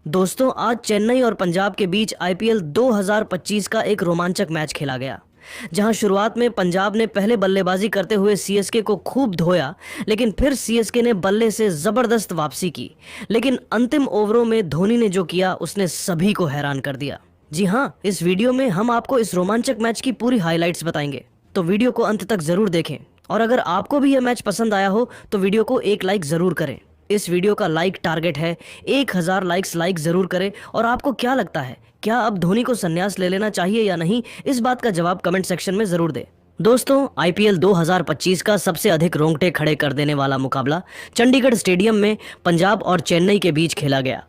दोस्तों, आज चेन्नई और पंजाब के बीच आईपीएल 2025 का एक रोमांचक मैच खेला गया, जहां शुरुआत में पंजाब ने पहले बल्लेबाजी करते हुए सीएसके को खूब धोया। लेकिन फिर सीएसके ने बल्ले से जबरदस्त वापसी की। लेकिन अंतिम ओवरों में धोनी ने जो किया उसने सभी को हैरान कर दिया। जी हां, इस वीडियो में हम आपको इस रोमांचक मैच की पूरी हाइलाइट्स बताएंगे, तो वीडियो को अंत तक जरूर देखें। और अगर आपको भी यह मैच पसंद आया हो तो वीडियो को एक लाइक जरूर करें। इस वीडियो का लाइक टारगेट है 1000 लाइक्स। लाइक जरूर करें। और आपको क्या लगता है, क्या अब धोनी को संन्यास ले लेना चाहिए या नहीं, इस बात का जवाब कमेंट सेक्शन में जरूर दें। दोस्तों, आईपीएल 2025 का सबसे अधिक रोंगटे खड़े कर देने वाला मुकाबला चंडीगढ़ स्टेडियम में पंजाब और चेन्नई के बीच खेला गया।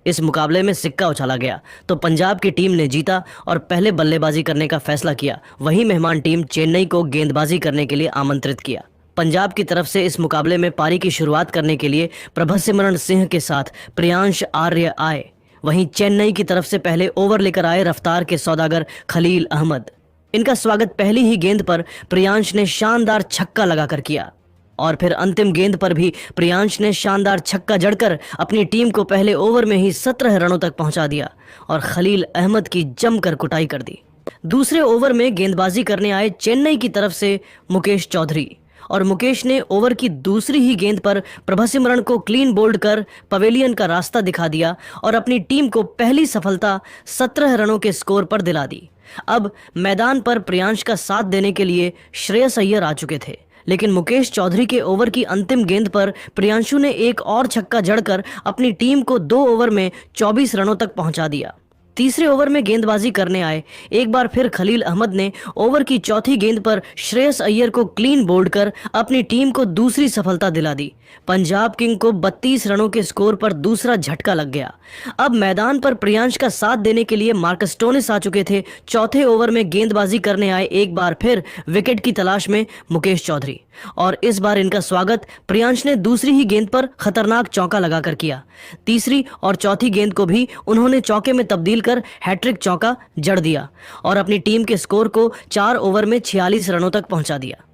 इस मुकाबले में सिक्का उछाला गया तो पंजाब की टीम ने जीता और पहले बल्लेबाजी करने का फैसला किया। वहीं मेहमान टीम चेन्नई को गेंदबाजी करने के लिए आमंत्रित किया। पंजाब की तरफ से इस मुकाबले में पारी की शुरुआत करने के लिए प्रभसिमरन सिंह के साथ प्रियांश आर्य आए। वहीं चेन्नई की तरफ से पहले ओवर लेकर आए रफ्तार के सौदागर खलील अहमद। इनका स्वागत पहली ही गेंद पर प्रियांश ने शानदार छक्का लगाकर किया और फिर अंतिम गेंद पर भी प्रियांश ने शानदार छक्का जड़कर अपनी टीम को पहले ओवर में ही 17 रनों तक पहुंचा दिया और खलील अहमद की जमकर कुटाई कर दी। दूसरे ओवर में गेंदबाजी करने आए चेन्नई की तरफ से मुकेश चौधरी और मुकेश ने ओवर की दूसरी ही गेंद पर प्रभसिमरन को क्लीन बोल्ड कर पवेलियन का रास्ता दिखा दिया और अपनी टीम को पहली सफलता 17 रनों के स्कोर पर दिला दी। अब मैदान पर प्रियांश का साथ देने के लिए श्रेयस अय्यर आ चुके थे, लेकिन मुकेश चौधरी के ओवर की अंतिम गेंद पर प्रियांशु ने एक और छक्का जड़कर अपनी टीम को 2 ओवर में 24 रनों तक पहुंचा दिया। तीसरे ओवर में गेंदबाजी करने आए एक बार फिर खलील अहमद ने ओवर की चौथी गेंद पर श्रेयस अय्यर को क्लीन बोल्ड कर अपनी टीम को दूसरी सफलता दिला दी। पंजाब किंग को 32 रनों के स्कोर पर दूसरा झटका लग गया। अब मैदान पर प्रियांश का साथ देने के लिए मार्कस स्टोनिस आ चुके थे। चौथे ओवर में गेंदबाजी करने आए एक बार फिर विकेट की तलाश में मुकेश चौधरी और इस बार इनका स्वागत प्रियांश ने दूसरी ही गेंद पर खतरनाक चौका लगाकर किया। तीसरी और चौथी गेंद को भी उन्होंने चौके में तब्दील कर हैट्रिक चौका जड़ दिया और अपनी टीम के स्कोर को 4 ओवर में 46 रनों तक पहुंचा दिया।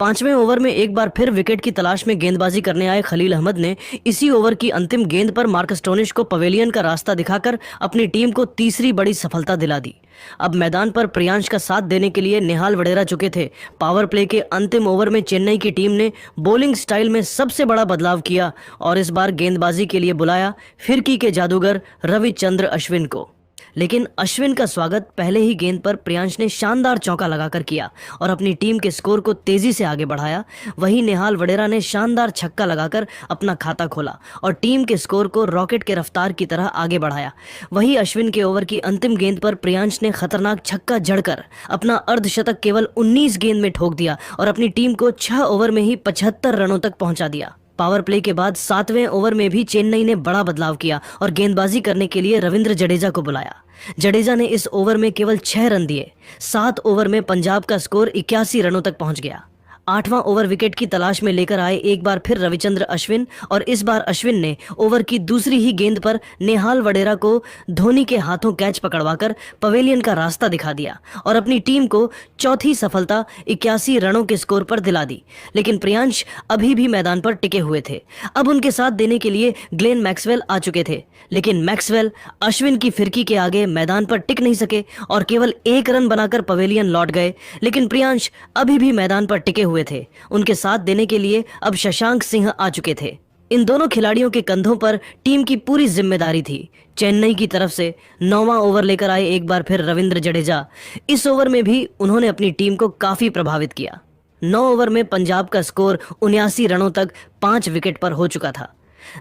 पांचवें ओवर में एक बार फिर विकेट की तलाश में गेंदबाजी करने आए खलील अहमद ने इसी ओवर की अंतिम गेंद पर मार्कस स्टोनिस को पवेलियन का रास्ता दिखाकर अपनी टीम को तीसरी बड़ी सफलता दिला दी। अब मैदान पर प्रियांश का साथ देने के लिए निहाल वडेरा चुके थे। पावर प्ले के अंतिम ओवर में चेन्नई की टीम ने बॉलिंग स्टाइल में सबसे बड़ा बदलाव किया और इस बार गेंदबाजी के लिए बुलाया फिरकी के जादूगर रविचंद्र अश्विन को। लेकिन अश्विन का स्वागत पहले ही गेंद पर प्रियांश ने शानदार चौका लगाकर किया और अपनी टीम के स्कोर को तेजी से आगे बढ़ाया। वहीं निहाल वडेरा ने शानदार छक्का लगाकर अपना खाता खोला और टीम के स्कोर को रॉकेट के रफ्तार की तरह आगे बढ़ाया। वहीं अश्विन के ओवर की अंतिम गेंद पर प्रियांश ने खतरनाक छक्का जड़कर अपना अर्धशतक केवल 19 गेंद में ठोक दिया और अपनी टीम को 6 ओवर में ही 75 रनों तक पहुंचा दिया। पावर प्ले के बाद 7वें ओवर में भी चेन्नई ने बड़ा बदलाव किया और गेंदबाजी करने के लिए रविंद्र जडेजा को बुलाया। जडेजा ने इस ओवर में केवल 6 रन दिए। 7 ओवर में पंजाब का स्कोर 81 रनों तक पहुंच गया। 8वां ओवर विकेट की तलाश में लेकर आए एक बार फिर रविचंद्र अश्विन और इस बार अश्विन ने ओवर की दूसरी ही गेंद पर निहाल वडेरा को धोनी के हाथों कैच पकड़वाकर पवेलियन का रास्ता दिखा दिया और अपनी टीम को चौथी सफलता 81 रनों के स्कोर पर दिला दी। लेकिन प्रियांश अभी भी मैदान पर टिके हुए थे। अब उनके साथ देने के लिए ग्लेन मैक्सवेल आ चुके थे, लेकिन मैक्सवेल अश्विन की फिरकी के आगे मैदान पर टिक नहीं सके और केवल 1 रन बनाकर पवेलियन लौट गए। लेकिन प्रियांश अभी भी मैदान पर टिके हुए थे। उनके साथ देने के लिए अब शशांक सिंह आ चुके थे। इन दोनों खिलाड़ियों के कंधों पर टीम की पूरी जिम्मेदारी थी। चेन्नई की तरफ से 9वां ओवर लेकर आए एक बार फिर रविंद्र जडेजा। इस ओवर में भी उन्होंने अपनी टीम को काफी प्रभावित किया। 9 ओवर में पंजाब का स्कोर 79 रनों तक 5 विकेट पर हो चुका था।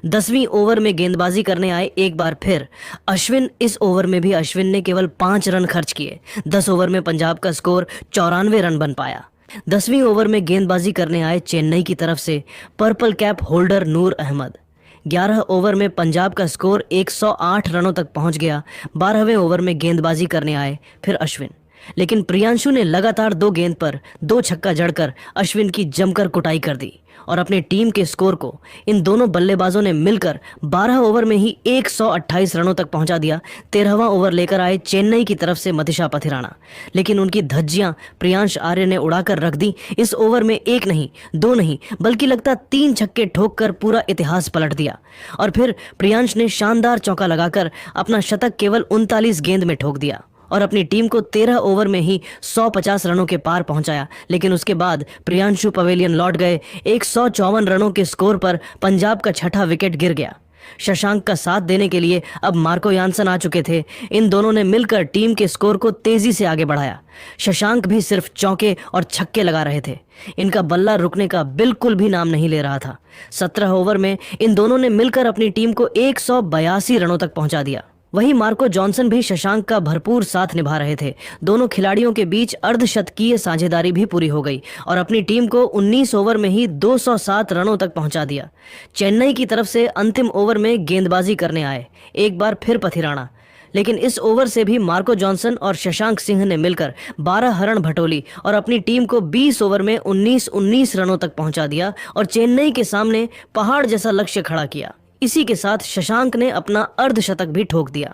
10वीं ओवर में गेंदबाजी करने आए एक बार फिर अश्विन। इस ओवर में भी अश्विन ने केवल 5 रन खर्च किए। 10 ओवर में पंजाब का स्कोर 94 रन बन पाया। 10वीं ओवर में गेंदबाजी करने आए चेन्नई की तरफ से पर्पल कैप होल्डर नूर अहमद। 11 ओवर में पंजाब का स्कोर 108 रनों तक पहुंच गया। 12वें ओवर में गेंदबाजी करने आए फिर अश्विन, लेकिन प्रियांशु ने लगातार 2 गेंद पर 2 छक्का जड़कर अश्विन की जमकर कुटाई कर दी और अपनी टीम के स्कोर को इन दोनों बल्लेबाजों ने मिलकर 12 ओवर में ही 128 रनों तक पहुंचा दिया। 13वां ओवर लेकर आए चेन्नई की तरफ से मतिशा पथिराना, लेकिन उनकी धज्जियां प्रियांश आर्य ने उड़ाकर रख दी। इस ओवर में एक नहीं, दो नहीं, बल्कि लगता 3 छक्के ठोककर पूरा इतिहास पलट दिया। और फिर प्रियांश ने शानदार चौका लगाकर अपना शतक केवल 39 गेंद में ठोक दिया और अपनी टीम को 13 ओवर में ही 150 रनों के पार पहुंचाया। लेकिन उसके बाद प्रियांशु पवेलियन लौट गए। 154 रनों के स्कोर पर पंजाब का छठा विकेट गिर गया। शशांक का साथ देने के लिए अब मार्को यानसन आ चुके थे। इन दोनों ने मिलकर टीम के स्कोर को तेजी से आगे बढ़ाया। शशांक भी सिर्फ चौके और छक्के लगा रहे थे, इनका बल्ला रुकने का बिल्कुल भी नाम नहीं ले रहा था। 17 ओवर में इन दोनों ने मिलकर अपनी टीम को 182 रनों तक पहुंचा दिया। वहीं मार्को जॉनसन भी शशांक का भरपूर साथ निभा रहे थे। दोनों खिलाड़ियों के बीच अर्धशतकीय साझेदारी भी पूरी हो गई और अपनी टीम को 19 ओवर में ही 207 रनों तक पहुंचा दिया। चेन्नई की तरफ से अंतिम ओवर में गेंदबाजी करने आए एक बार फिर पथिराना, लेकिन इस ओवर से भी मार्को जॉनसन और शशांक सिंह ने मिलकर 12 रन भटोली और अपनी टीम को 20 ओवर में 19 रनों तक पहुंचा दिया और चेन्नई के सामने पहाड़ जैसा लक्ष्य खड़ा किया। इसी के साथ शशांक ने अपना अर्धशतक भी ठोक दिया।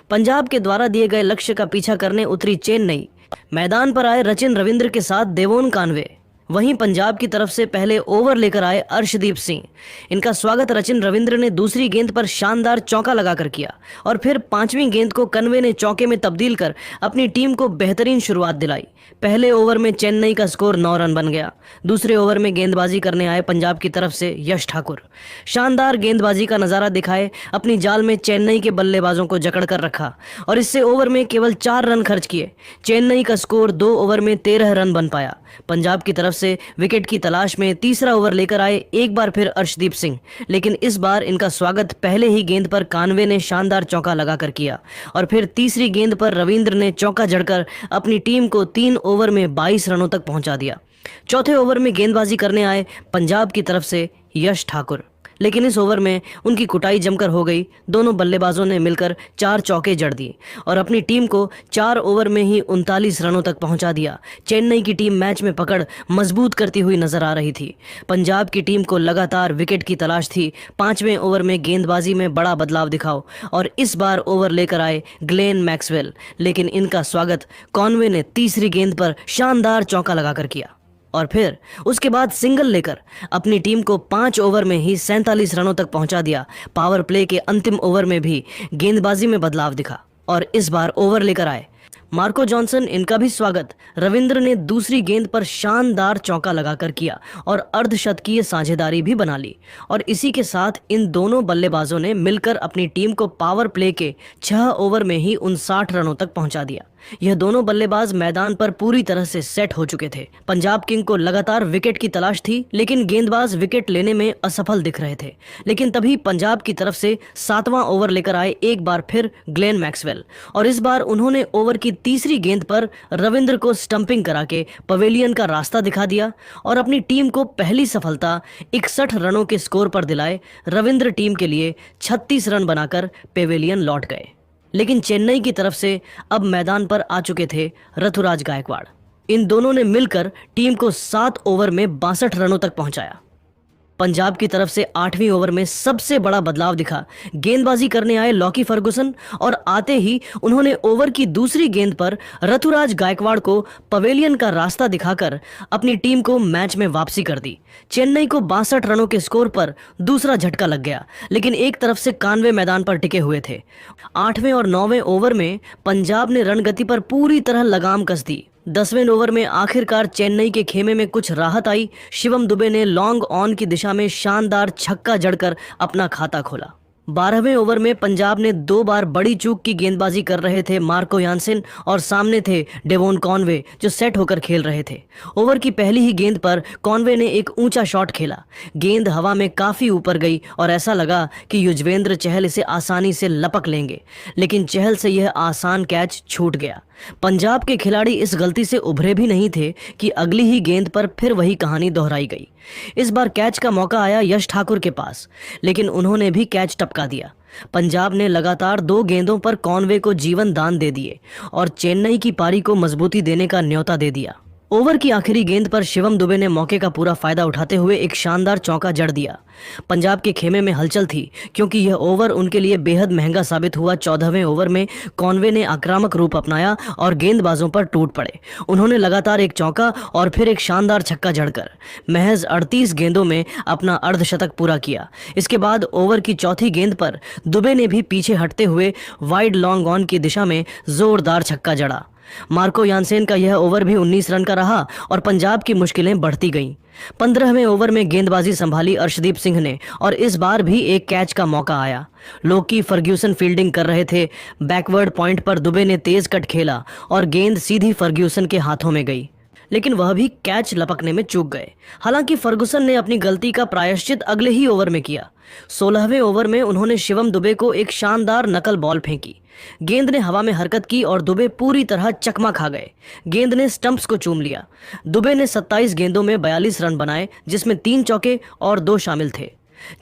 पंजाब के द्वारा दिए गए लक्ष्य का पीछा करने उतरी चेन्नई। मैदान पर आए रचिन रविंद्र के साथ देवोन कानवे। वहीं पंजाब की तरफ से पहले ओवर लेकर आए अर्शदीप सिंह। इनका स्वागत रचिन रविंद्र ने दूसरी गेंद पर शानदार चौका लगाकर किया और फिर 5वीं गेंद को कन्वे ने चौके में तब्दील कर अपनी टीम को बेहतरीन शुरुआत दिलाई। पहले ओवर में चेन्नई का स्कोर 9 रन बन गया। दूसरे ओवर में गेंदबाजी करने आए पंजाब की तरफ से यश ठाकुर। शानदार गेंदबाजी का नजारा दिखाए, अपनी जाल में चेन्नई के बल्लेबाजों को जकड़ कर रखा और इससे ओवर में केवल 4 रन खर्च किए। चेन्नई का स्कोर 2 ओवर में 13 रन बन पाया। पंजाब की तरफ से विकेट की तलाश में तीसरा ओवर लेकर आए एक बार फिर अर्शदीप सिंह, लेकिन इस बार इनका स्वागत पहले ही गेंद पर कानवे ने शानदार चौका लगाकर किया और फिर तीसरी गेंद पर रविंद्र ने चौका जड़कर अपनी टीम को 3 ओवर में 22 रनों तक पहुंचा दिया। चौथे ओवर में गेंदबाजी करने आए पंजाब की तरफ से यश ठाकुर, लेकिन इस ओवर में उनकी कुटाई जमकर हो गई। दोनों बल्लेबाजों ने मिलकर 4 चौके जड़ दिए और अपनी टीम को 4 ओवर में ही 39 रनों तक पहुंचा दिया। चेन्नई की टीम मैच में पकड़ मजबूत करती हुई नजर आ रही थी। पंजाब की टीम को लगातार विकेट की तलाश थी। 5वें ओवर में गेंदबाजी में बड़ा बदलाव दिखाओ और इस बार ओवर लेकर आए ग्लेन मैक्सवेल, लेकिन इनका स्वागत कॉनवे ने तीसरी गेंद पर शानदार चौका लगाकर किया और फिर उसके बाद सिंगल लेकर अपनी टीम को 5 ओवर में ही 47 रनों तक पहुंचा दिया। पावर प्ले के अंतिम ओवर में भी गेंदबाजी में बदलाव दिखा और इस बार ओवर लेकर आए मार्को जॉनसन। इनका भी स्वागत रविंद्र ने दूसरी गेंद पर शानदार चौका लगाकर किया और अर्धशतकीय साझेदारी भी बना ली और इसी के साथ इन दोनों बल्लेबाजों ने मिलकर अपनी टीम को पावर प्ले के 6 ओवर में ही 59 रनों तक पहुंचा दिया। यह दोनों बल्लेबाज मैदान पर पूरी तरह से सेट हो चुके थे। पंजाब किंग को लगातार विकेट की तलाश थी, लेकिन गेंदबाज विकेट लेने में असफल दिख रहे थे। लेकिन तभी पंजाब की तरफ से 7वां ओवर लेकर आए एक बार फिर ग्लेन मैक्सवेल और इस बार उन्होंने ओवर की तीसरी गेंद पर रविंद्र को स्टंपिंग करा के पवेलियन का रास्ता दिखा दिया और अपनी टीम को पहली सफलता 61 रनों के स्कोर पर दिलाए। रविंद्र टीम के लिए 36 रन बनाकर पवेलियन लौट गए। लेकिन चेन्नई की तरफ से अब मैदान पर आ चुके थे ऋतुराज गायकवाड़। इन दोनों ने मिलकर टीम को 7 ओवर में 62 रनों तक पहुंचाया। पंजाब की तरफ से 8वीं ओवर में सबसे बड़ा बदलाव दिखा। गेंदबाजी करने आए लॉकी फर्गुसन और आते ही उन्होंने ओवर की दूसरी गेंद पर ऋतुराज गायकवाड़ को पवेलियन का रास्ता दिखाकर अपनी टीम को मैच में वापसी कर दी। चेन्नई को 62 रनों के स्कोर पर दूसरा झटका लग गया, लेकिन एक तरफ से कानवे मैदान पर टिके हुए थे। 8वें और 9वें ओवर में पंजाब ने रणगति पर पूरी तरह लगाम कस दी। 10वें ओवर में आखिरकार चेन्नई के खेमे में कुछ राहत आई। शिवम दुबे ने लॉन्ग ऑन की दिशा में शानदार छक्का जड़कर अपना खाता खोला। 12वें ओवर में पंजाब ने 2 बार बड़ी चूक की गेंदबाजी कर रहे थे मार्को यानसन और सामने थे डेवोन कॉनवे जो सेट होकर खेल रहे थे। ओवर की पहली ही गेंद पर कॉनवे ने एक ऊंचा शॉट खेला। गेंद हवा में काफी ऊपर गई और ऐसा लगा कि युजवेंद्र चहल इसे आसानी से लपक लेंगे, लेकिन चहल से यह आसान कैच छूट गया। पंजाब के खिलाड़ी इस गलती से उभरे भी नहीं थे कि अगली ही गेंद पर फिर वही कहानी दोहराई गई। इस बार कैच का मौका आया यश ठाकुर के पास, लेकिन उन्होंने भी कैच टपका दिया। पंजाब ने लगातार 2 गेंदों पर कॉनवे को जीवन दान दे दिए और चेन्नई की पारी को मजबूती देने का न्योता दे दिया। ओवर की आखिरी गेंद पर शिवम दुबे ने मौके का पूरा फायदा उठाते हुए एक शानदार चौका जड़ दिया। पंजाब के खेमे में हलचल थी क्योंकि यह ओवर उनके लिए बेहद महंगा साबित हुआ। 14वें ओवर में कॉनवे ने आक्रामक रूप अपनाया और गेंदबाजों पर टूट पड़े। उन्होंने लगातार एक चौका और फिर एक शानदार छक्का जड़कर महज 38 गेंदों में अपना अर्धशतक पूरा किया। इसके बाद ओवर की चौथी गेंद पर दुबे ने भी पीछे हटते हुए वाइड लॉन्ग ऑन की दिशा में जोरदार छक्का जड़ा। मार्को यानसेन का यह ओवर भी 19 रन का रहा और पंजाब की मुश्किलें बढ़ती गईं। 15वें ओवर में गेंदबाजी संभाली अर्शदीप सिंह ने और इस बार भी एक कैच का मौका आया। लोकी फर्ग्यूसन फील्डिंग कर रहे थे। बैकवर्ड पॉइंट पर दुबे ने तेज कट खेला और गेंद सीधी फर्ग्यूसन के हाथों में गई, लेकिन वह भी कैच लपकने में चूक गए। हालांकि फर्गुसन ने अपनी गलती का प्रायश्चित अगले ही ओवर में किया। 16वें ओवर में उन्होंने शिवम दुबे को एक शानदार नकल बॉल फेंकी। गेंद ने हवा में हरकत की और दुबे पूरी तरह चकमा खा गए। गेंद ने स्टंप्स को चूम लिया। दुबे ने 27 गेंदों में 42 रन बनाए, जिसमें 3 चौके और 2 शामिल थे।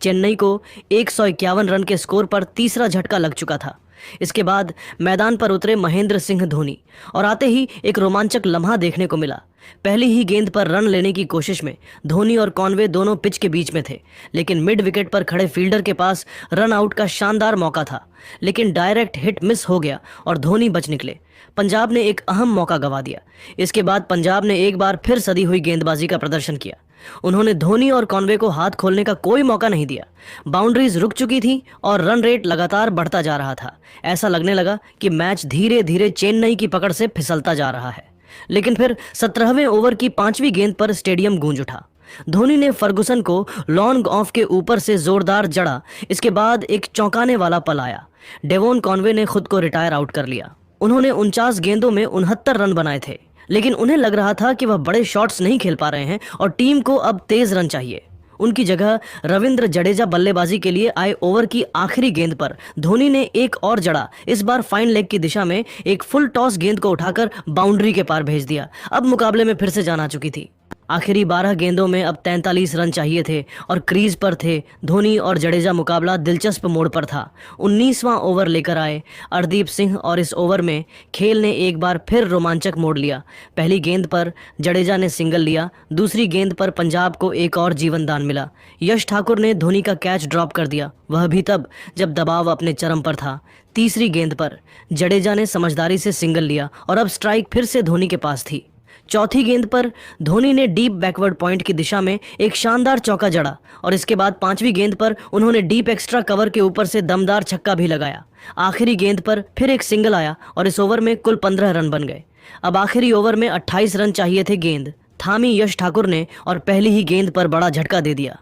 चेन्नई को 151 रन के स्कोर पर तीसरा झटका लग चुका था। इसके बाद मैदान पर उतरे महेंद्र सिंह धोनी और आते ही एक रोमांचक लम्हा देखने को मिला। पहली ही गेंद पर रन लेने की कोशिश में धोनी और कॉनवे दोनों पिच के बीच में थे, लेकिन मिड विकेट पर खड़े फील्डर के पास रन आउट का शानदार मौका था, लेकिन डायरेक्ट हिट मिस हो गया और धोनी बच निकले। पंजाब ने एक अहम मौका गंवा दिया। इसके बाद पंजाब ने एक बार फिर सदी हुई गेंदबाजी का प्रदर्शन किया। उन्होंने धोनी और कॉनवे को हाथ खोलने का कोई मौका नहीं दिया। बाउंड्रीज रुक चुकी थी और रन रेट लगातार बढ़ता जा रहा था। ऐसा लगने लगा कि मैच धीरे धीरे चेन्नई की पकड़ से फिसलता जा रहा है। लेकिन फिर 17वें ओवर की 5वीं गेंद पर स्टेडियम गूंज उठा। धोनी ने फर्गुसन को लॉन्ग ऑफ के ऊपर से जोरदार जड़ा। इसके बाद एक चौंकाने वाला पल आया। डेवोन कॉनवे ने खुद को रिटायर आउट कर लिया। उन्होंने 49 गेंदों में 69 रन बनाए थे, लेकिन उन्हें लग रहा था कि वह बड़े शॉट्स नहीं खेल पा रहे हैं और टीम को अब तेज रन चाहिए। उनकी जगह रविंद्र जडेजा बल्लेबाजी के लिए आए। ओवर की आखिरी गेंद पर धोनी ने एक और जड़ा। इस बार फाइन लेग की दिशा में एक फुल टॉस गेंद को उठाकर बाउंड्री के पार भेज दिया। अब मुकाबले में फिर से जान आ चुकी थी। आखिरी 12 गेंदों में अब 43 रन चाहिए थे और क्रीज पर थे धोनी और जडेजा। मुकाबला दिलचस्प मोड़ पर था। 19वां ओवर लेकर आए अर्शदीप सिंह और इस ओवर में खेल ने एक बार फिर रोमांचक मोड़ लिया। पहली गेंद पर जडेजा ने सिंगल लिया। दूसरी गेंद पर पंजाब को एक और जीवन दान मिला। यश ठाकुर ने धोनी का कैच ड्रॉप कर दिया, वह भी तब जब दबाव अपने चरम पर था। तीसरी गेंद पर जडेजा ने समझदारी से सिंगल लिया और अब स्ट्राइक फिर से धोनी के पास थी। चौथी गेंद पर धोनी ने डीप बैकवर्ड पॉइंट की दिशा में एक शानदार चौका जड़ा और इसके बाद 5वीं गेंद पर उन्होंने डीप एक्स्ट्रा कवर के ऊपर से दमदार छक्का भी लगाया। आखिरी गेंद पर फिर एक सिंगल आया और इस ओवर में कुल 15 रन बन गए। अब आखिरी ओवर में 28 रन चाहिए थे। गेंद थामी यश ठाकुर ने और पहली ही गेंद पर बड़ा झटका दे दिया।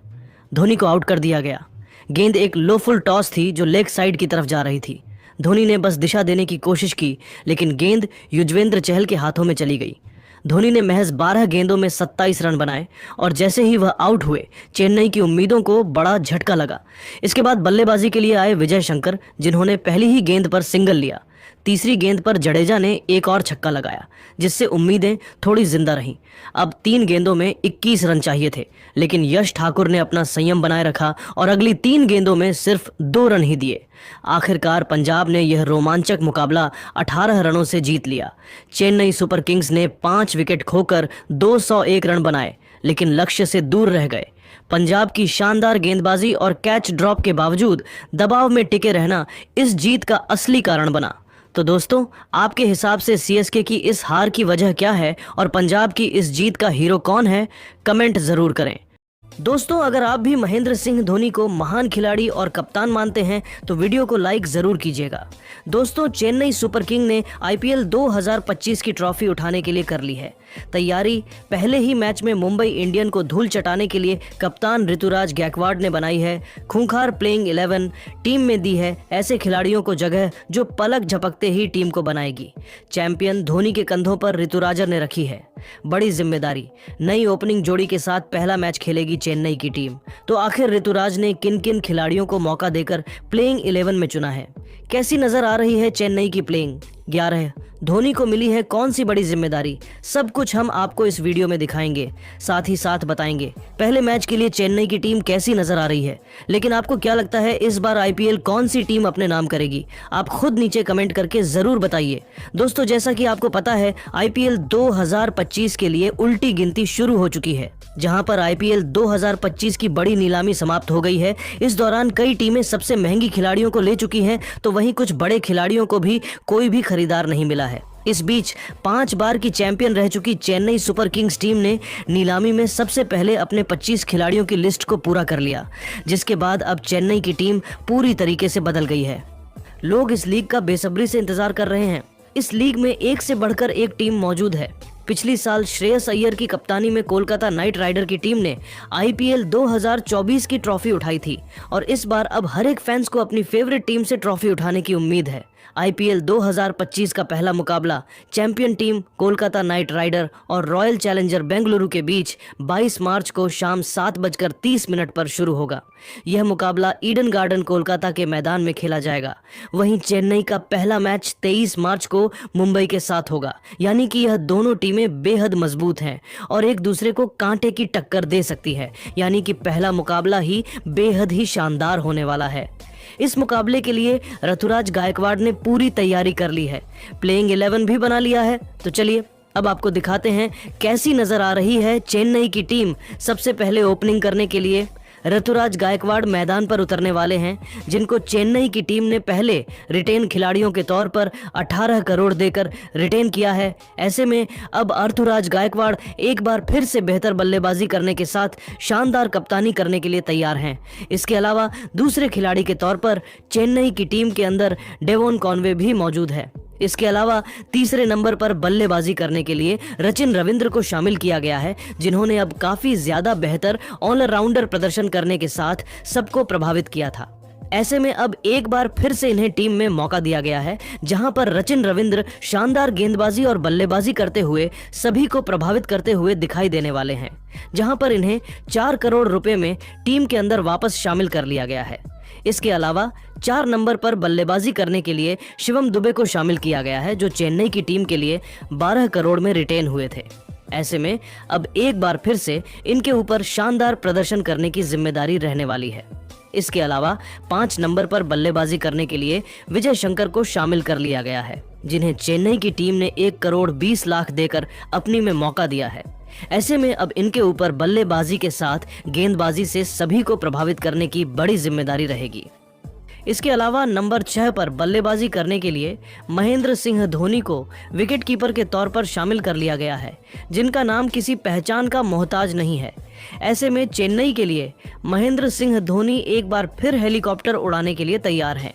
धोनी को आउट कर दिया गया। गेंद एक लो फुल टॉस थी जो लेग साइड की तरफ जा रही थी। धोनी ने बस दिशा देने की कोशिश की, लेकिन गेंद युजवेंद्र चहल के हाथों में चली गई। धोनी ने महज 12 गेंदों में 27 रन बनाए और जैसे ही वह आउट हुए चेन्नई की उम्मीदों को बड़ा झटका लगा। इसके बाद बल्लेबाजी के लिए आए विजय शंकर, जिन्होंने पहली ही गेंद पर सिंगल लिया। तीसरी गेंद पर जडेजा ने एक और छक्का लगाया, जिससे उम्मीदें थोड़ी जिंदा रहीं। अब 3 गेंदों में 21 रन चाहिए थे, लेकिन यश ठाकुर ने अपना संयम बनाए रखा और अगली 3 गेंदों में सिर्फ 2 रन ही दिए। आखिरकार पंजाब ने यह रोमांचक मुकाबला 18 रनों से जीत लिया। चेन्नई सुपर किंग्स ने 5 विकेट खोकर 201 रन बनाए, लेकिन लक्ष्य से दूर रह गए। पंजाब की शानदार गेंदबाजी और कैच ड्रॉप के बावजूद दबाव में टिके रहना इस जीत का असली कारण बना। तो दोस्तों, आपके हिसाब से सीएसके की इस हार की वजह क्या है और पंजाब की इस जीत का हीरो कौन है? कमेंट जरूर करें। दोस्तों, अगर आप भी महेंद्र सिंह धोनी को महान खिलाड़ी और कप्तान मानते हैं तो वीडियो को लाइक जरूर कीजिएगा। दोस्तों, चेन्नई सुपर किंग ने आईपीएल 2025 की ट्रॉफी उठाने के लिए कर ली है तैयारी। पहले ही मैच में मुंबई इंडियन को धूल चटाने के लिए कप्तान ऋतुराज गायकवाड़ ने बनाई है खूंखार प्लेइंग 11। टीम में दी है ऐसे खिलाड़ियों को जगह जो पलक झपकते ही टीम को बनाएगी। चैंपियन धोनी के कंधों पर ऋतुराजर ने रखी है बड़ी जिम्मेदारी। नई ओपनिंग जोड़ी के साथ पहला मैच खेलेगी चेन्नई की टीम। तो आखिर ऋतुराज ने किन किन खिलाड़ियों को मौका देकर प्लेइंग 11 में चुना है? कैसी नजर आ रही है चेन्नई की प्लेइंग 11? धोनी को मिली है कौन सी बड़ी जिम्मेदारी? सब कुछ हम आपको इस वीडियो में दिखाएंगे, साथ ही साथ बताएंगे पहले मैच के लिए चेन्नई की टीम कैसी नजर आ रही है। लेकिन आपको क्या लगता है इस बार आईपीएल कौन सी टीम अपने नाम करेगी? आप खुद नीचे कमेंट करके जरूर बताइए। दोस्तों, जैसा कि आपको पता है आईपीएल 2025 2025 के लिए उल्टी गिनती शुरू हो चुकी है, जहां पर आईपीएल 2025 की बड़ी नीलामी समाप्त हो गई है। इस दौरान कई टीमें सबसे महंगी खिलाड़ियों को ले चुकी हैं, तो वहीं कुछ बड़े खिलाड़ियों को भी कोई भी खरीदार नहीं मिला है। इस बीच 5 बार की चैंपियन रह चुकी चेन्नई सुपर किंग्स टीम ने नीलामी में सबसे पहले अपने 25 खिलाड़ियों की लिस्ट को पूरा कर लिया, जिसके बाद अब चेन्नई की टीम पूरी तरीके से बदल गई है। लोग इस लीग का बेसब्री से इंतजार कर रहे हैं। इस लीग में एक से बढ़कर एक टीम मौजूद है। पिछली साल श्रेयस अय्यर की कप्तानी में कोलकाता नाइट राइडर की टीम ने आईपीएल 2024 की ट्रॉफी उठाई थी और इस बार अब हर एक फैंस को अपनी फेवरेट टीम से ट्रॉफी उठाने की उम्मीद है। आईपीएल 2025 का पहला मुकाबला champion team Kolkata Knight Rider और रॉयल चैलेंजर बेंगलुरु के बीच 22 मार्च को शाम 7:30 पर शुरू होगा। यह मुकाबला ईडन गार्डन कोलकाता के मैदान में खेला जाएगा। वहीं चेन्नई का पहला मैच 23 मार्च को मुंबई के साथ होगा, यानी कि यह दोनों टीमें बेहद मजबूत हैं और एक दूसरे को कांटे की टक्कर दे सकती है, यानी कि पहला मुकाबला ही बेहद ही शानदार होने वाला है। इस मुकाबले के लिए ऋतुराज गायकवाड़ ने पूरी तैयारी कर ली है, प्लेइंग 11 भी बना लिया है। तो चलिए अब आपको दिखाते हैं कैसी नजर आ रही है चेन्नई की टीम। सबसे पहले ओपनिंग करने के लिए ऋतुराज गायकवाड़ मैदान पर उतरने वाले हैं, जिनको चेन्नई की टीम ने पहले रिटेन खिलाड़ियों के तौर पर 18 करोड़ देकर रिटेन किया है। ऐसे में अब ऋतुराज गायकवाड़ एक बार फिर से बेहतर बल्लेबाजी करने के साथ शानदार कप्तानी करने के लिए तैयार हैं। इसके अलावा दूसरे खिलाड़ी के तौर पर चेन्नई की टीम के अंदर डेवॉन कॉनवे भी मौजूद है। इसके अलावा तीसरे नंबर पर बल्लेबाजी करने के लिए रचिन रविंद्र को शामिल किया गया है, जिन्होंने अब काफी ज्यादा बेहतर ऑलराउंडर प्रदर्शन करने के साथ सबको प्रभावित किया था। ऐसे में अब एक बार फिर से इन्हें टीम में मौका दिया गया है, जहां पर रचिन रविंद्र शानदार गेंदबाजी और बल्लेबाजी करते हुए सभी को प्रभावित करते हुए दिखाई देने वाले हैं, जहां पर इन्हें 4 करोड़ रुपए में टीम के अंदर वापस शामिल कर लिया गया है। इसके अलावा 4 नंबर पर बल्लेबाजी करने के लिए शिवम दुबे को शामिल किया गया है, जो चेन्नई की टीम के लिए 12 करोड़ में रिटेन हुए थे। ऐसे में अब एक बार फिर से इनके ऊपर शानदार प्रदर्शन करने की जिम्मेदारी रहने वाली है। इसके अलावा 5 नंबर पर बल्लेबाजी करने के लिए विजय शंकर को शामिल कर लिया गया है, जिन्हें चेन्नई की टीम ने 1 करोड़ 20 लाख देकर अपनी में मौका दिया है। ऐसे में अब इनके ऊपर बल्लेबाजी के साथ गेंदबाजी से सभी को प्रभावित करने की बड़ी जिम्मेदारी रहेगी। इसके अलावा नंबर 6 पर बल्लेबाजी करने के लिए महेंद्र सिंह धोनी को विकेटकीपर के तौर पर शामिल कर लिया गया है, जिनका नाम किसी पहचान का मोहताज नहीं है। ऐसे में चेन्नई के लिए महेंद्र सिंह धोनी एक बार फिर हेलीकॉप्टर उड़ाने के लिए तैयार हैं।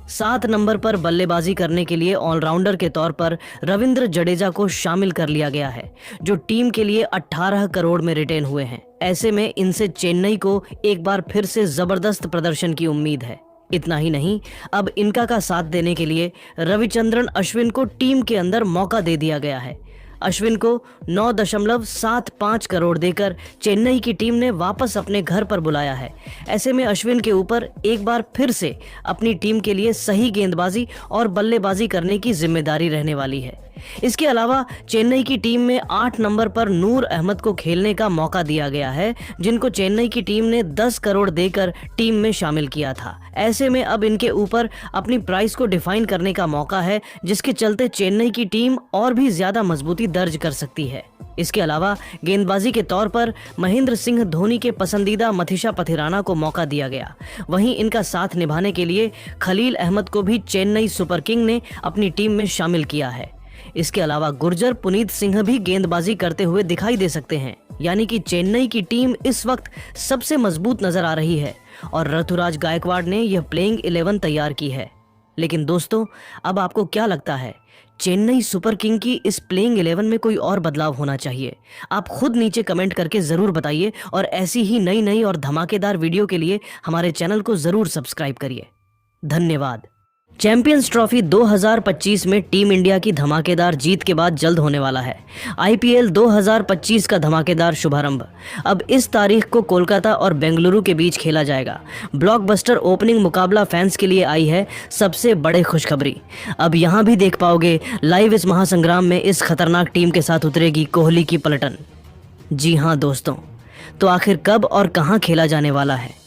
7 नंबर पर बल्लेबाजी करने के लिए ऑलराउंडर के तौर पर रविंद्र जडेजा को शामिल कर लिया गया है, जो टीम के लिए 18 करोड़ में रिटेन हुए हैं। ऐसे में इनसे चेन्नई को एक बार फिर से जबरदस्त प्रदर्शन की उम्मीद है। इतना ही नहीं, अब इनका का साथ देने के लिए रविचंद्रन अश्विन को टीम के अंदर मौका दे दिया गया है। अश्विन को 9.75 करोड़ देकर चेन्नई की टीम ने वापस अपने घर पर बुलाया है। ऐसे में अश्विन के ऊपर एक बार फिर से अपनी टीम के लिए सही गेंदबाजी और बल्लेबाजी करने की जिम्मेदारी रहने वाली है। इसके अलावा चेन्नई की टीम में 8 नंबर पर नूर अहमद को खेलने का मौका दिया गया है, जिनको चेन्नई की टीम ने 10 करोड़ देकर टीम में शामिल किया था। ऐसे में अब इनके ऊपर अपनी प्राइस को डिफाइन करने का मौका है, जिसके चलते चेन्नई की टीम और भी ज्यादा मजबूती दर्ज कर सकती है। इसके अलावा गेंदबाजी के तौर पर महेंद्र सिंह धोनी के पसंदीदा मथीशा पथिराना को मौका दिया गया। वहीं इनका साथ निभाने के लिए खलील अहमद को भी चेन्नई सुपर किंग ने अपनी टीम में शामिल किया है। इसके अलावा गुर्जर पुनीत सिंह भी गेंदबाजी करते हुए दिखाई दे सकते हैं, यानी कि चेन्नई की टीम इस वक्त सबसे मजबूत नजर आ रही है और ऋतुराज गायकवाड़ ने यह प्लेइंग 11 तैयार की है। लेकिन दोस्तों, अब आपको क्या लगता है, चेन्नई सुपर किंग की इस प्लेइंग 11 में कोई और बदलाव होना चाहिए? आप खुद नीचे कमेंट करके जरूर बताइए और ऐसी ही नई नई और धमाकेदार वीडियो के लिए हमारे चैनल को जरूर सब्सक्राइब करिए। धन्यवाद। चैंपियंस ट्रॉफी 2025 में टीम इंडिया की धमाकेदार जीत के बाद जल्द होने वाला है आईपीएल 2025 का धमाकेदार शुभारंभ। अब इस तारीख को कोलकाता और बेंगलुरु के बीच खेला जाएगा। ब्लॉकबस्टर ओपनिंग मुकाबला फैंस के लिए आई है सबसे बड़े खुशखबरी। अब यहां भी देख पाओगे लाइव इस महासंग्राम में इस खतरनाक टीम के साथ उतरेगी कोहली की पलटन। जी हां दोस्तों, तो आखिर कब और कहां खेला जाने वाला है?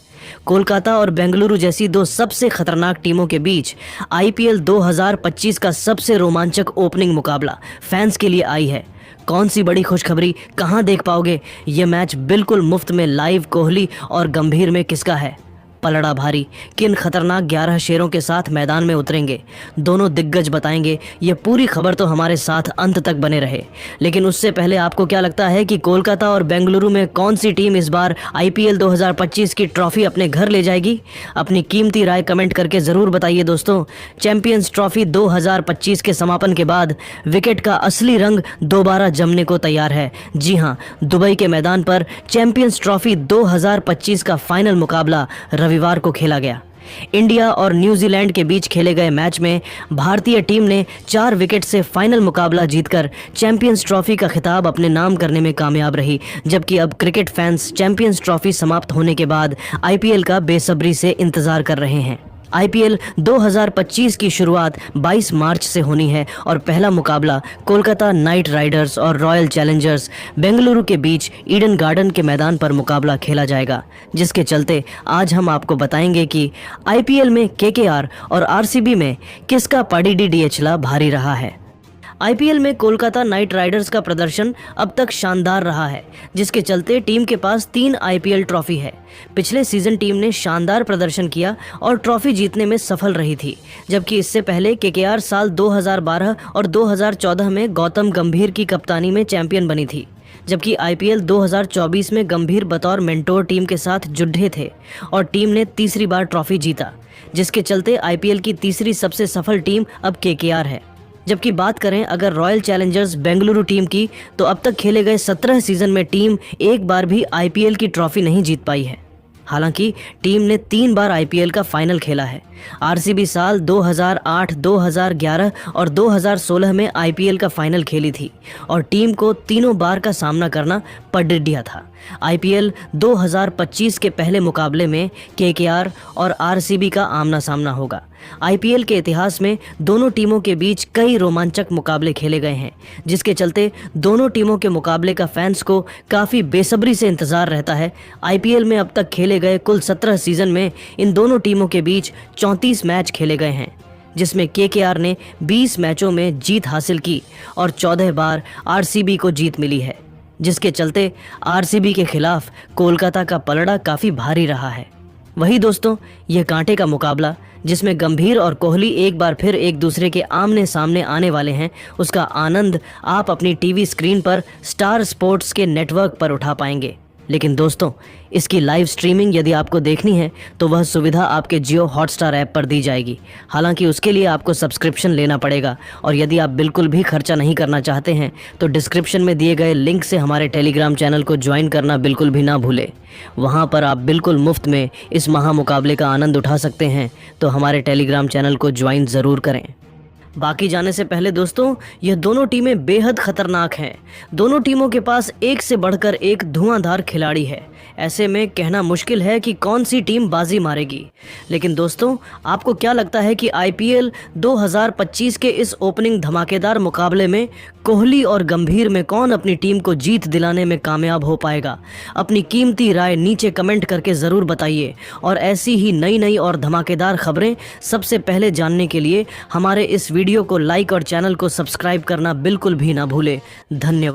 कोलकाता और बेंगलुरु जैसी दो सबसे खतरनाक टीमों के बीच आईपीएल 2025 का सबसे रोमांचक ओपनिंग मुकाबला फैंस के लिए आई है। कौन सी बड़ी खुशखबरी, कहां देख पाओगे ये मैच बिल्कुल मुफ्त में लाइव? कोहली और गंभीर में किसका है पलड़ा भारी? किन खतरनाक 11 शेरों के साथ मैदान में उतरेंगे दोनों दिग्गज, बताएंगे। ये पूरी खबर तो हमारे साथ अंत तक बने रहे। लेकिन उससे पहले आपको क्या लगता है कि कोलकाता और बेंगलुरु में कौन सी टीम इस बार आईपीएल 2025 की ट्रॉफी अपने घर ले जाएगी? अपनी कीमती राय कमेंट करके ज़रूर बताइए दोस्तों। चैंपियंस ट्रॉफी 2025 के समापन के बाद विकेट का असली रंग दोबारा जमने को तैयार है। जी हाँ, दुबई के मैदान पर चैंपियंस ट्रॉफी 2025 का फाइनल मुकाबला रविवार को खेला गया। इंडिया और न्यूजीलैंड के बीच खेले गए मैच में भारतीय टीम ने 4 विकेट से फाइनल मुकाबला जीतकर चैंपियंस ट्रॉफी का खिताब अपने नाम करने में कामयाब रही। जबकि अब क्रिकेट फैंस चैंपियंस ट्रॉफी समाप्त होने के बाद आईपीएल का बेसब्री से इंतजार कर रहे हैं। आईपीएल 2025 की शुरुआत 22 मार्च से होनी है और पहला मुकाबला कोलकाता नाइट राइडर्स और रॉयल चैलेंजर्स बेंगलुरु के बीच ईडन गार्डन के मैदान पर मुकाबला खेला जाएगा। जिसके चलते आज हम आपको बताएंगे कि आईपीएल में केकेआर और आरसीबी में किसका पड़ीडी डीएचला भारी रहा है। आईपीएल में कोलकाता नाइट राइडर्स का प्रदर्शन अब तक शानदार रहा है, जिसके चलते टीम के पास 3 आईपीएल ट्रॉफी है। पिछले सीजन टीम ने शानदार प्रदर्शन किया और ट्रॉफी जीतने में सफल रही थी। जबकि इससे पहले केकेआर साल 2012 और 2014 में गौतम गंभीर की कप्तानी में चैंपियन बनी थी। जबकि आईपीएल 2024 में गंभीर बतौर मेंटोर टीम के साथ जुड़े थे और टीम ने तीसरी बार ट्रॉफी जीता। जिसके चलते आईपीएल की तीसरी सबसे सफल टीम अब केकेआर है। जबकि बात करें अगर रॉयल चैलेंजर्स बेंगलुरु टीम की, तो अब तक खेले गए 17 सीजन में टीम एक बार भी आईपीएल की ट्रॉफी नहीं जीत पाई है। हालांकि टीम ने 3 बार आईपीएल का फाइनल खेला है। आरसीबी साल 2008, 2011 और 2016 में आईपीएल का फाइनल खेली थी और टीम को तीनों बार का सामना करना पड़ दिया था। आईपीएल 2025 के पहले मुकाबले में केकेआर और आरसीबी का आमना सामना होगा। आईपीएल के इतिहास में दोनों टीमों के बीच कई रोमांचक मुकाबले खेले गए हैं, जिसके चलते दोनों टीमों के मुकाबले का फैंस को काफ़ी बेसब्री से इंतजार रहता है। आईपीएल में अब तक खेले गए कुल 17 सीजन में इन दोनों टीमों के बीच 34 मैच खेले गए हैं, जिसमें केकेआर ने 20 मैचों में जीत हासिल की और 14 बार आरसीबी को जीत मिली है। जिसके चलते आरसीबी के खिलाफ कोलकाता का पलड़ा काफ़ी भारी रहा है। वही दोस्तों, यह कांटे का मुकाबला जिसमें गंभीर और कोहली एक बार फिर एक दूसरे के आमने सामने आने वाले हैं, उसका आनंद आप अपनी टीवी स्क्रीन पर स्टार स्पोर्ट्स के नेटवर्क पर उठा पाएंगे। लेकिन दोस्तों, इसकी लाइव स्ट्रीमिंग यदि आपको देखनी है तो वह सुविधा आपके जियो हॉटस्टार ऐप पर दी जाएगी। हालांकि उसके लिए आपको सब्सक्रिप्शन लेना पड़ेगा और यदि आप बिल्कुल भी खर्चा नहीं करना चाहते हैं तो डिस्क्रिप्शन में दिए गए लिंक से हमारे टेलीग्राम चैनल को ज्वाइन करना बिल्कुल भी ना भूलें। वहां पर आप बिल्कुल मुफ्त में इस महामुकाबले का आनंद उठा सकते हैं, तो हमारे टेलीग्राम चैनल को ज्वाइन ज़रूर करें। बाकी जाने से पहले दोस्तों, यह दोनों टीमें बेहद खतरनाक हैं। दोनों टीमों के पास एक से बढ़कर एक धुआंधार खिलाड़ी है। ऐसे में कहना मुश्किल है कि कौन सी टीम बाजी मारेगी। लेकिन दोस्तों, आपको क्या लगता है कि आईपीएल 2025 के इस ओपनिंग धमाकेदार मुकाबले में कोहली और गंभीर में कौन अपनी टीम को जीत दिलाने में कामयाब हो पाएगा? अपनी कीमती राय नीचे कमेंट करके ज़रूर बताइए और ऐसी ही नई नई और धमाकेदार खबरें सबसे पहले जानने के लिए हमारे इस वीडियो को लाइक और चैनल को सब्सक्राइब करना बिल्कुल भी ना भूलें। धन्यवाद।